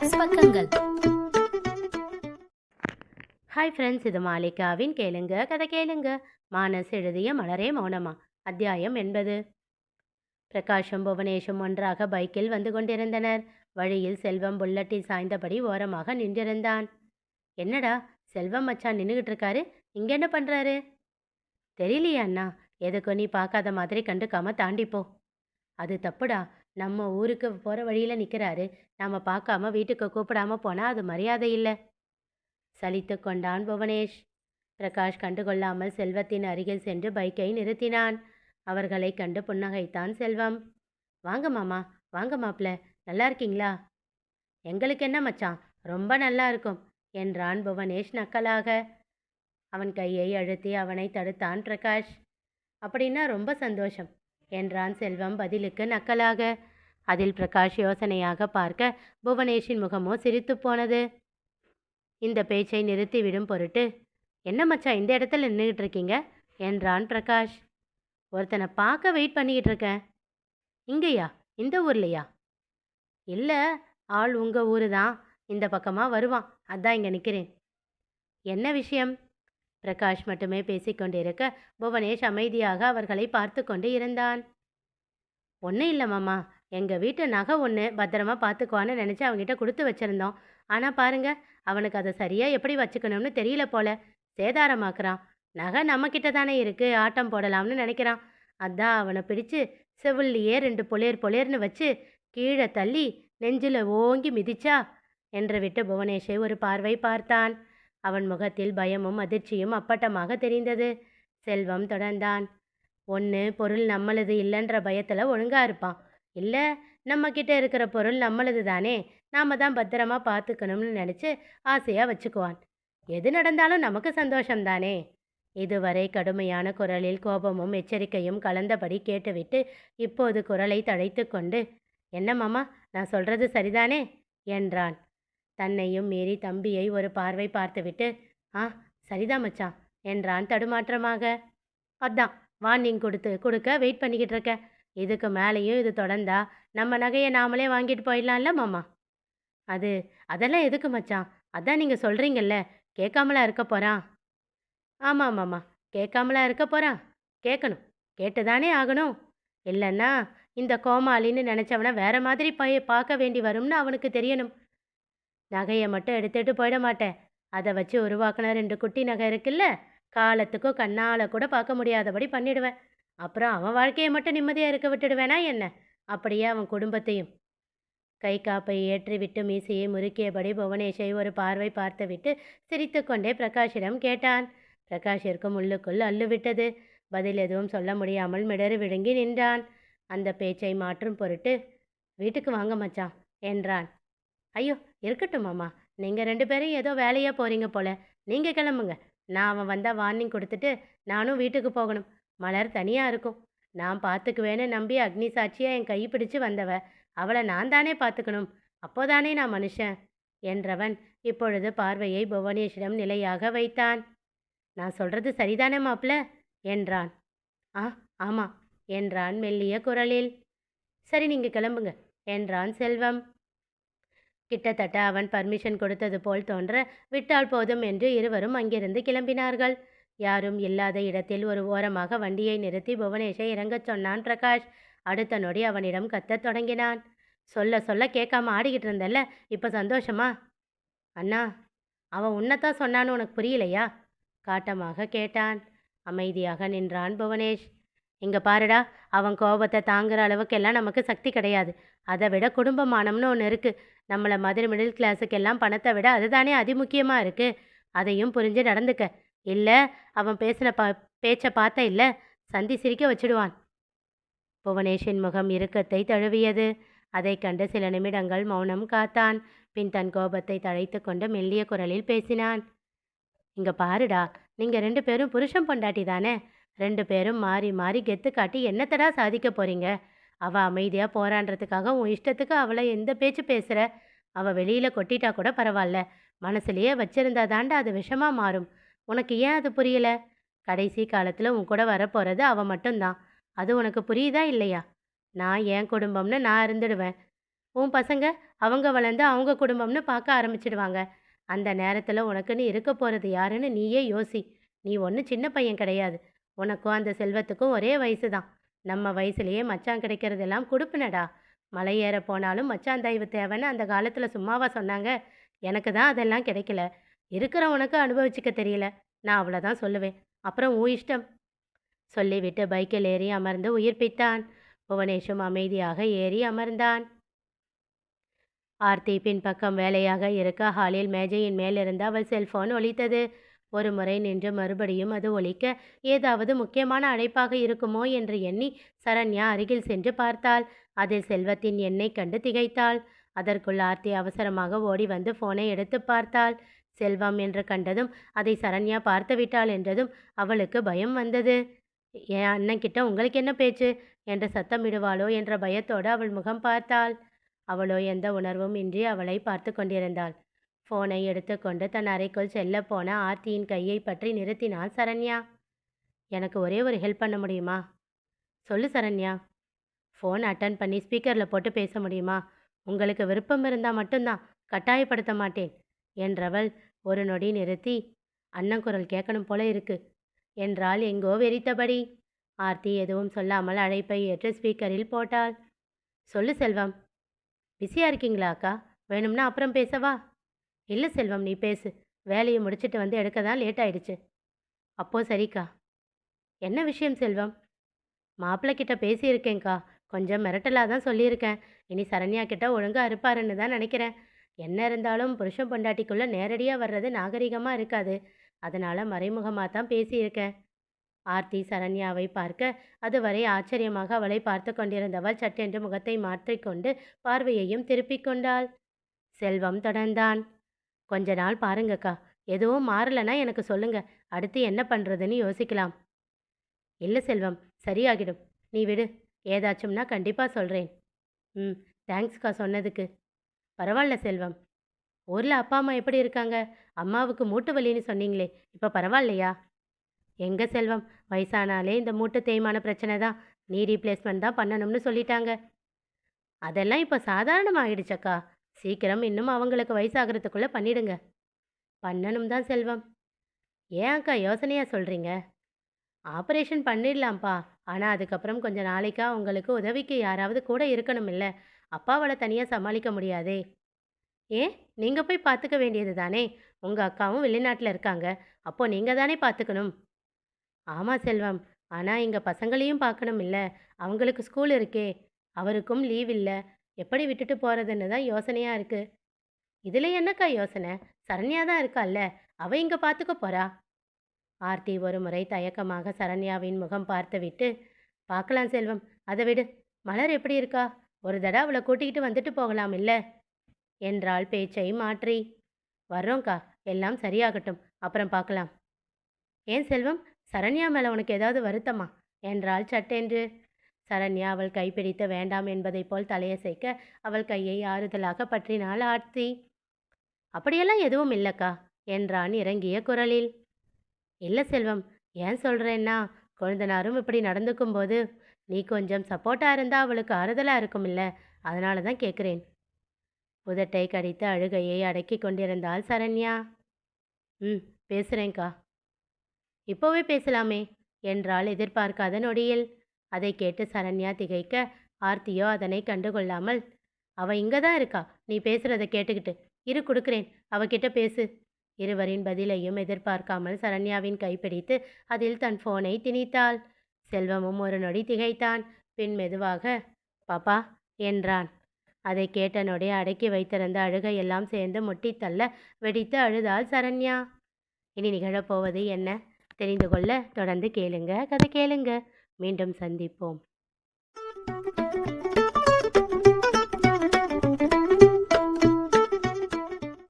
மானஸ் பக்கங்கள். Hi friends, இது மாலிகாவின் கேளுங்க கதை கேளுங்க. மானஸ் எழுதிய மலரே மௌனமா. அத்தியாயம் 80. பிரகாஷும் புவனேஷும் ஒன்றாக பைக்கில் வந்து கொண்டிருந்தனர். வழியில் செல்வம் புல்லட்டில் சாய்ந்தபடி ஓரமாக நின்றிருந்தான். என்னடா செல்வம் மச்சான் நின்றுகிட்டு இருக்காரு, இங்க என்ன பண்றாரு? தெரியலையா அண்ணா, எதுக்கும் நீ பார்க்காத மாதிரி கண்டுக்காம தாண்டிப்போ. அது தப்புடா. நம்ம ஊருக்கு போகிற வழியில் நிற்கிறாரு, நம்ம பார்க்காம வீட்டுக்கு கூப்பிடாம போனால் அது மரியாதை இல்லை. சலித்து கொண்டான் புவனேஷ். பிரகாஷ் கண்டுகொள்ளாமல் செல்வத்தின் அருகில் சென்று பைக்கை நிறுத்தினான். அவர்களை கண்டு புன்னகைத்தான் செல்வம். வாங்க மாமா, வாங்க மாப்பிள்ள, நல்லா இருக்கீங்களா? எங்களுக்கு என்ன மச்சான், ரொம்ப நல்லா இருக்கும் என்றான் புவனேஷ் நக்கலாக. அவன் கையை அழுத்தி அவனை தடுத்தான் பிரகாஷ். அப்படின்னா ரொம்ப சந்தோஷம் என்றான் செல்வம் பதிலுக்கு நக்கலாக. அதில் பிரகாஷ் யோசனையாக பார்க்க புவனேஷின் முகமோ சிரித்து போனது. இந்த பேச்சை நிறுத்திவிடும் பொருட்டு, என்ன மச்சான் இந்த இடத்துல நின்றுகிட்டு இருக்கீங்க என்றான் பிரகாஷ். ஒருத்தனை பார்க்க வெயிட் பண்ணிக்கிட்டு இருக்கேன். இங்கேயா, இந்த ஊர்லையா? இல்லை, ஆள் உங்கள் ஊரு தான், இந்த பக்கமாக வருவான், அதான் இங்கே நிற்கிறேன். என்ன விஷயம்? பிரகாஷ் மட்டுமே பேசிக்கொண்டிருக்க புவனேஷ் அமைதியாக அவர்களை பார்த்து கொண்டு இருந்தான். ஒன்றும் இல்லை மாமா, எங்கள் வீட்டு நகை ஒன்று பத்திரமா பார்த்துக்குவான்னு நினச்சி அவங்ககிட்ட கொடுத்து வச்சுருந்தோம். ஆனால் பாருங்க, அவனுக்கு அதை சரியாக எப்படி வச்சுக்கணும்னு தெரியல போல, சேதாரமாக்குறான். நகை நம்மக்கிட்ட தானே இருக்குது, ஆட்டம் போடலாம்னு நினைக்கிறான். அதான் அவனை பிடிச்சு செவிலியே 2 பொலேர்னு வச்சு கீழே தள்ளி நெஞ்சில் ஓங்கி மிதிச்சா என்று விட்டு புவனேஷை ஒரு பார்வை பார்த்தான். அவன் முகத்தில் பயமும் அதிர்ச்சியும் அப்பட்டமாக தெரிந்தது. செல்வம் தொடர்ந்தான். ஒன்று பொருள் நம்மளது இல்லைன்ற பயத்தில் ஒழுங்காக இருப்பான், இல்லை நம்மக்கிட்ட இருக்கிற பொருள் நம்மளது தானே, நாம் தான் பத்திரமா பார்த்துக்கணும்னு நினச்சி ஆசையாக வச்சுக்குவான். எது நடந்தாலும் நமக்கு சந்தோஷம்தானே. இதுவரை கடுமையான குரலில் கோபமும் எச்சரிக்கையும் கலந்தபடி கேட்டுவிட்டு இப்போது குரலை தழைத்து கொண்டு, என்ன மாமா, நான் சொல்கிறது சரிதானே என்றான். தன்னையும் மீறி தம்பியை ஒரு பார்வை பார்த்துவிட்டு, சரிதான் மச்சான் என்றான் தடுமாற்றமாக. அதான் வார்னிங் கொடுக்க வெயிட் பண்ணிக்கிட்டு இருக்க. இதுக்கு மேலேயும் இது தொடர்ந்தா நம்ம நகையை நாமளே வாங்கிட்டு போயிடலாம்ல மாமா. அதெல்லாம் எதுக்கு மச்சான், அதான் நீங்கள் சொல்கிறீங்கல்ல, கேட்காமலா இருக்க போகிறான்? ஆமாம் மாமா, கேட்காமலா இருக்க போகிறான்? கேட்கணும், கேட்டுதானே ஆகணும். இல்லைன்னா இந்த கோமாளின்னு நினச்சவனை வேற மாதிரி பார்க்க வேண்டி வரும்னு அவனுக்கு தெரியணும். நகையை மட்டும் எடுத்துகிட்டு போயிட மாட்டேன், அதை வச்சு உருவாக்கின 2 குட்டி நகை இருக்குல்ல, காலத்துக்கும் கண்ணால் கூட பார்க்க முடியாதபடி பண்ணிடுவேன். அப்புறம் அவன் வாழ்க்கையை மட்டும் நிம்மதியாக இருக்க விட்டுடுவேனா என்ன, அப்படியே அவன் குடும்பத்தையும். கை காப்பை ஏற்றிவிட்டு மீசையை முறுக்கியபடி புவனேஷை ஒரு பார்வை பார்த்துவிட்டு சிரித்து கொண்டே பிரகாஷிடம் கேட்டான். பிரகாஷிற்கு உள்ளுக்குள் அள்ளுவிட்டது. பதில் எதுவும் சொல்ல முடியாமல் மிடறு விழுங்கி நின்றான். அந்த பேச்சை மாற்றும் பொருட்டு, வீட்டுக்கு வாங்க மச்சான் என்றான். ஐயோ இருக்கட்டும் மாமா, நீங்கள் 2 பேரும் ஏதோ வேலையாக போகிறீங்க போல, நீங்கள் கிளம்புங்க. நான் அவன் வந்தால் வார்னிங் கொடுத்துட்டு நானும் வீட்டுக்கு போகணும். மலர் தனியாக இருக்கும், நான் பார்த்துக்குவேன்னு நம்பி அக்னி சாட்சியாக என் கை பிடிச்சு வந்தவ, அவளை நான் தானே பார்த்துக்கணும், அப்போதானே நான் மனுஷன் என்றவன் இப்பொழுது பார்வையை புவனேஷிடம் நிலையாக வைத்தான். நான் சொல்கிறது சரிதானே மாப்பிள்ள என்றான். ஆமாம் என்றான் மெல்லிய குரலில். சரி, நீங்கள் கிளம்புங்க என்றான் செல்வம். கிட்டத்தட்ட அவன் பர்மிஷன் கொடுத்தது போல் தோன்ற விட்டால் போதும் என்று இருவரும் அங்கிருந்து கிளம்பினார்கள். யாரும் இல்லாத இடத்தில் ஒரு ஓரமாக வண்டியை நிறுத்தி புவனேஷை இறங்கச் சொன்னான் பிரகாஷ். அடுத்த நொடி அவனிடம் கத்தத் தொடங்கினான். சொல்ல சொல்ல கேட்காம ஆடிக்கிட்டு இருந்தல்ல, இப்போ சந்தோஷமா? அண்ணா, அவன் உன்னைத்தான் சொன்னான்னு உனக்கு புரியலையா? காட்டமாக கேட்டான். அமைதியாக நின்றான் புவனேஷ். இங்கே பாருடா, அவன் கோபத்தை தாங்குற அளவுக்கெல்லாம் நமக்கு சக்தி கிடையாது. அதை விட குடும்பமானம்னு ஒன்று இருக்குது. நம்மளை மிடில் கிளாஸுக்கெல்லாம் பணத்தை விட அதுதானே அதிமுக்கியமாக இருக்குது. அதையும் புரிஞ்சு நடந்துக்க. இல்லை அவன் பேசின பேச்சை பார்த்த இல்லை, சந்தி சிரிக்க வச்சுடுவான். புவனேஷின் முகம் இறுக்கத்தை தழுவியது. அதை கண்டு சில நிமிடங்கள் மௌனம் காத்தான். பின் தன் கோபத்தை தழைத்து கொண்டு மெல்லிய குரலில் பேசினான். இங்கே பாருடா, நீங்கள் 2 பேரும் புருஷன் பொண்டாட்டி தானே. 2 பேரும் மாறி மாறி கெத்து காட்டி என்னத்தடா சாதிக்க போகிறீங்க? அவள் அமைதியாக போராடுறதுக்காக உன் இஷ்டத்துக்கு அவளை எந்த பேச்சு பேசுகிற? அவள் வெளியில் கொட்டிட்டா கூட பரவாயில்ல, மனசுலையே வச்சிருந்தா தாண்டா அது விஷமாக மாறும். உனக்கு ஏன் அது புரியலை? கடைசி காலத்தில் உன் கூட வரப்போகிறது அவள் மட்டும்தான். அது உனக்கு புரியுதா இல்லையா? நான் என் குடும்பம்னு நான் இருந்துடுவேன். உன் பசங்க அவங்க வளர்ந்து அவங்க குடும்பம்னு பார்க்க ஆரம்பிச்சிடுவாங்க. அந்த நேரத்தில் உனக்குன்னு இருக்க போகிறது யாருன்னு நீயே யோசி. நீ ஒன்றும் சின்ன பையன் கிடையாது. உனக்கும் அந்த செல்வத்துக்கும் ஒரே வயசு தான். நம்ம வயசுலயே மச்சான் கிடைக்கிறதெல்லாம் குடுப்பினடா. மலை ஏற போனாலும் மச்சான் தயவு தேவைன்னு அந்த காலத்தில் சும்மாவா சொன்னாங்க? எனக்கு தான் அதெல்லாம் கிடைக்கல. இருக்கிற உனக்கு அனுபவிச்சுக்க தெரியல. நான் அவ்வளோதான் சொல்லுவேன். அப்புறம் உன் இஷ்டம். சொல்லிவிட்டு பைக்கில் ஏறி அமர்ந்து உயிர்ப்பித்தான். புவனேஷும் அமைதியாக ஏறி அமர்ந்தான். ஆர்த்தி பின்பக்கம் வேலையாக இருக்க ஹாலில் மேஜையின் மேலிருந்து அவள் செல்போன் ஒலித்தது. ஒரு முறை நின்று மறுபடியும் அது ஒலிக்க ஏதாவது முக்கியமான அழைப்பாக இருக்குமோ என்று எண்ணி சரண்யா அருகில் சென்று பார்த்தாள். அதில் செல்வத்தின் எண்ணை கண்டு திகைத்தாள். அதற்குள் ஆர்த்தி அவசரமாக ஓடி வந்து போனை எடுத்து பார்த்தாள். செல்வம் என்று கண்டதும் அதை சரண்யா பார்த்து விட்டாள் என்றதும் அவளுக்கு பயம் வந்தது. என் அண்ணன்கிட்ட உங்களுக்கு என்ன பேச்சு என்று சத்தமிடுவாளோ என்ற பயத்தோடு அவள் முகம் பார்த்தாள். அவளோ எந்த உணர்வும் இன்றி அவளை பார்த்து கொண்டிருந்தாள். போனை எடுத்துக்கொண்டு தன் அறைக்குள் செல்ல போன ஆர்த்தியின் கையை பற்றி நிறுத்தினாள் சரண்யா. எனக்கு ஒரே ஒரு ஹெல்ப் பண்ண முடியுமா? சொல்லு சரண்யா. ஃபோன் அட்டன் பண்ணி ஸ்பீக்கரில் போட்டு பேச முடியுமா? உங்களுக்கு விருப்பம் இருந்தால் மட்டும்தான், கட்டாயப்படுத்த மாட்டேன் என்றவள் ஒரு நொடி நிறுத்தி, அண்ணன் குரல் கேட்கணும் போல இருக்கு என்றாள் எங்கோ வெறித்தபடி. ஆர்த்தி எதுவும் சொல்லாமல் அழைப்பை ஏற்று ஸ்பீக்கரில் போட்டாள். சொல்லு செல்வம். பிஸியாக இருக்கீங்களா அக்கா? வேணும்னா அப்புறம் பேசவா? இல்லை செல்வம், நீ பேசு. வேலையை முடிச்சுட்டு வந்து எடுக்க தான் லேட் ஆயிடுச்சு. அப்போ சரிக்கா. என்ன விஷயம் செல்வம்? மாப்பிள்ளை கிட்ட பேசியிருக்கேங்க்கா. கொஞ்சம் மிரட்டலாக தான் சொல்லியிருக்கேன். இனி சரண்யா கிட்ட ஒழுங்காக இருப்பாருன்னு தான் நினைக்கிறேன். என்ன இருந்தாலும் புருஷன் பொண்டாட்டிக்குள்ளே நேரடியாக வர்றது நாகரிகமாக இருக்காது. அதனால் மறைமுகமாக தான் பேசியிருக்கேன். ஆர்த்தி சரண்யாவை பார்க்க அதுவரை ஆச்சரியமாக அவளை பார்த்து கொண்டிருந்தவள் சட்டென்று முகத்தை மாற்றிக்கொண்டு பார்வையையும் திருப்பிக் கொண்டாள். செல்வம் தொடர்ந்தான். கொஞ்ச நாள் பாருங்கக்கா. எதுவும் மாறலைன்னா எனக்கு சொல்லுங்க. அடுத்து என்ன பண்ணுறதுன்னு யோசிக்கலாம். இல்லை செல்வம், சரியாகிடும். நீ விடு. ஏதாச்சும்னா கண்டிப்பாக சொல்கிறேன். ம், தேங்க்ஸ்க்கா சொன்னதுக்கு. பரவாயில்ல செல்வம். ஊரில் அப்பா அம்மா எப்படி இருக்காங்க? அம்மாவுக்கு மூட்டு வலின்னு சொன்னீங்களே, இப்போ பரவாயில்லையா? எங்க செல்வம், வயசானாலே இந்த மூட்டு தேய்மான பிரச்சனை தான். நீ ரீப்ளேஸ்மெண்ட் தான் பண்ணணும்னு சொல்லிட்டாங்க. அதெல்லாம் இப்போ சாதாரணமாகிடுச்சக்கா. சீக்கிரம் இன்னும் அவங்களுக்கு வயசாகிறதுக்குள்ளே பண்ணிடுங்க. பண்ணணும் தான் செல்வம். ஏன் அக்கா யோசனையாக சொல்கிறீங்க? ஆப்ரேஷன் பண்ணிடலாம்ப்பா. ஆனால் அதுக்கப்புறம் கொஞ்ச நாளைக்கா உங்களுக்கு உதவிக்கு யாராவது கூட இருக்கணும் இல்லை? அப்பாவால் தனியாக சமாளிக்க முடியாதே. ஏன், நீங்கள் போய் பார்த்துக்க வேண்டியது தானே? உங்கள் அக்காவும் வெளிநாட்டில் இருக்காங்க. அப்போது நீங்கள் தானே பார்த்துக்கணும். ஆமாம் செல்வம். ஆனால் எங்கள் பசங்களையும் பார்க்கணும் இல்லை? அவங்களுக்கு ஸ்கூல் இருக்கே. அவருக்கும் லீவ் இல்லை. எப்படி விட்டுட்டு போகிறதுன்னு தான் யோசனையாக இருக்குது. இதில் என்னக்கா யோசனை? சரண்யா தான் இருக்கால்ல, அவ இங்கே பார்த்துக்க போறா. ஆர்த்தி ஒரு முறை தயக்கமாக சரண்யாவின் முகம் பார்த்துவிட்டு, பார்க்கலாம் செல்வம், அதை விடு. மலர் எப்படி இருக்கா? ஒரு தடவை அவளை கூட்டிகிட்டு வந்துட்டு போகலாம் இல்லை என்றாள் பேச்சை மாற்றி. வர்றோங்க்கா, எல்லாம் சரியாகட்டும், அப்புறம் பார்க்கலாம். ஏன் செல்வம், சரண்யா மேலே உனக்கு ஏதாவது வருத்தமா என்றாள் சட்டென்று. சரண்யா அவள் கைப்பிடித்து வேண்டாம் என்பதைப் போல் தலையசைக்க அவள் கையை ஆறுதலாக பற்றினாள் ஆர்த்தி. அப்படியெல்லாம் எதுவும் இல்லைக்கா என்றான் இறங்கிய குரலில். இல்லை செல்வம், ஏன் சொல்கிறேன்னா, கொழுந்தனாரும் இப்படி நடந்துக்கும் போது நீ கொஞ்சம் சப்போர்ட்டாக இருந்தால் அவளுக்கு ஆறுதலாக இருக்கும் இல்லை? அதனால தான் கேட்குறேன். உதட்டை கடித்து அழுகையை அடக்கி கொண்டிருந்தாள் சரண்யா. ம், பேசுகிறேங்க்கா. இப்போவே பேசலாமே என்றாள் எதிர்பார்க்காத நொடியில். அதை கேட்டு சரண்யா திகைக்க, ஆர்த்தியோ அதனை கண்டுகொள்ளாமல், அவ இங்கே தான் இருக்கா, நீ பேசுகிறத கேட்டுக்கிட்டு இரு, கொடுக்குறேன், அவகிட்ட பேசு. இருவரின் பதிலையும் எதிர்பார்க்காமல் சரண்யாவின் கைப்பிடித்து அதில் தன் ஃபோனை திணித்தாள். செல்வமும் ஒரு நொடி திகைத்தான். பின் மெதுவாக பாப்பா என்றான். அதை கேட்ட நொடி அடக்கி வைத்திருந்த அழுகையெல்லாம் சேர்ந்து முட்டித்தள்ள வெடித்து அழுதாள் சரண்யா. இனி நிகழப்போவது என்ன தெரிந்து கொள்ள தொடர்ந்து கேளுங்க, கதை கேளுங்க. மீண்டும் சந்திப்போம்.